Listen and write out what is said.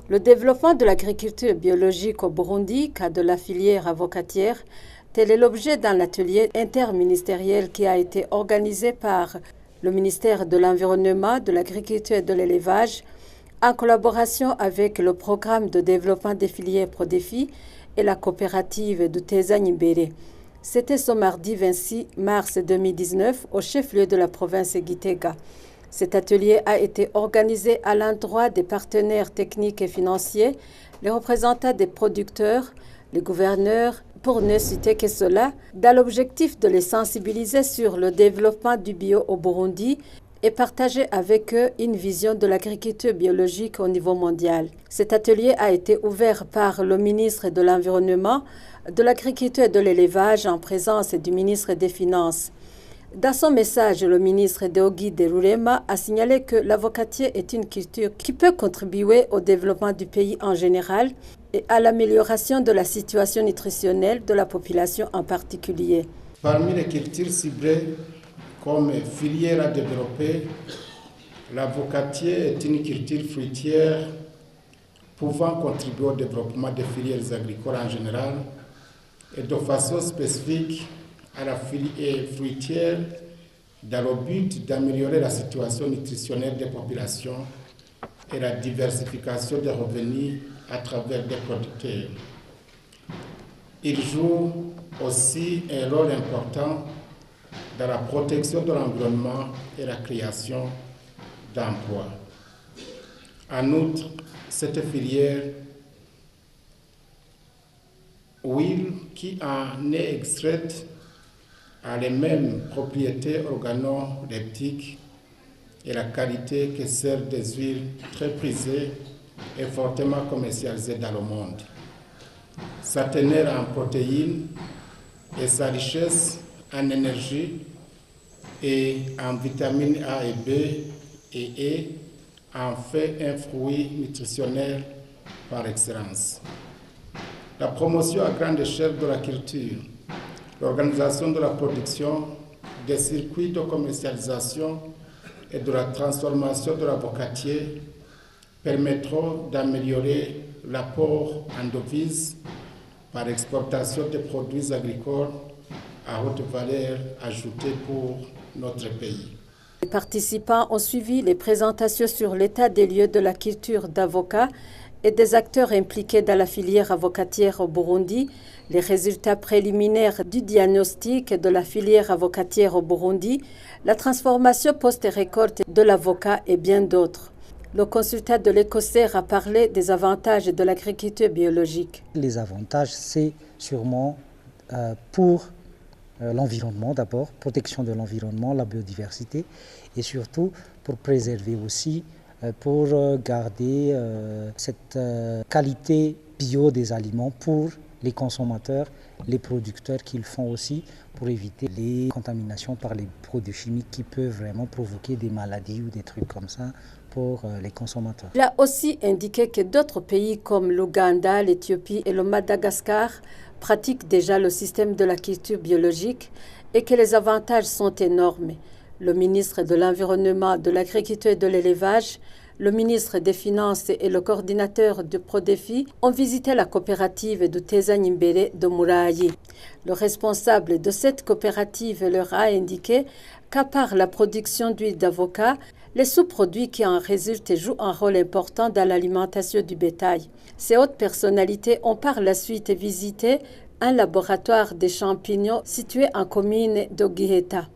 Le développement de l'agriculture biologique au Burundi, cas de la filière avocatière, tel est l'objet d'un atelier interministériel qui a été organisé par le ministère de l'Environnement, de l'Agriculture et de l'Élevage, en collaboration avec le programme de développement des filières Prodefi et la coopérative de Teza-Nimbere. C'était ce mardi 26 mars 2019 au chef-lieu de la province Gitega. Cet atelier a été organisé à l'endroit des partenaires techniques et financiers, les représentants des producteurs, les gouverneurs, pour ne citer que cela, dans l'objectif de les sensibiliser sur le développement du bio au Burundi et partager avec eux une vision de l'agriculture biologique au niveau mondial. Cet atelier a été ouvert par le ministre de l'Environnement, de l'Agriculture et de l'Élevage en présence du ministre des Finances. Dans son message, le ministre Deogi Derurema a signalé que l'avocatier est une culture qui peut contribuer au développement du pays en général et à l'amélioration de la situation nutritionnelle de la population en particulier. Parmi les cultures ciblées comme filière à développer, l'avocatier est une culture fruitière pouvant contribuer au développement des filières agricoles en général et de façon spécifique à la filière fruitière dans le but d'améliorer la situation nutritionnelle des populations et la diversification des revenus à travers des producteurs. Il joue aussi un rôle important dans la protection de l'environnement et la création d'emplois. En outre, cette filière huile qui en est extraite a les mêmes propriétés organoleptiques et la qualité que celle des huiles très prisées et fortement commercialisées dans le monde. Sa teneur en protéines et sa richesse en énergie et en vitamines A et B et E en fait un fruit nutritionnel par excellence. La promotion à grande échelle de la culture, l'organisation de la production, des circuits de commercialisation et de la transformation de l'avocatier permettront d'améliorer l'apport en devises par exportation des produits agricoles à haute valeur ajoutée pour notre pays. Les participants ont suivi les présentations sur l'état des lieux de la culture d'avocats et des acteurs impliqués dans la filière avocatière au Burundi, les résultats préliminaires du diagnostic de la filière avocatière au Burundi, la transformation post-récolte de l'avocat et bien d'autres. Le consultant de l'Écossaire a parlé des avantages de l'agriculture biologique. Les avantages, c'est sûrement pour l'environnement d'abord, protection de l'environnement, la biodiversité, et surtout pour préserver aussi, pour garder cette qualité bio des aliments pour les consommateurs, les producteurs qu'ils font aussi, pour éviter les contaminations par les produits chimiques qui peuvent vraiment provoquer des maladies ou des trucs comme ça pour les consommateurs. Il a aussi indiqué que d'autres pays comme l'Ouganda, l'Éthiopie et le Madagascar pratiquent déjà le système de la culture biologique et que les avantages sont énormes. Le ministre de l'Environnement, de l'Agriculture et de l'Élevage, le ministre des Finances et le coordinateur de Prodefi ont visité la coopérative de Teza-Nimbere de Murayi. Le responsable de cette coopérative leur a indiqué qu'à part la production d'huile d'avocat, les sous-produits qui en résultent jouent un rôle important dans l'alimentation du bétail. Ces hautes personnalités ont par la suite visité un laboratoire des champignons situé en commune d'Ogiheta.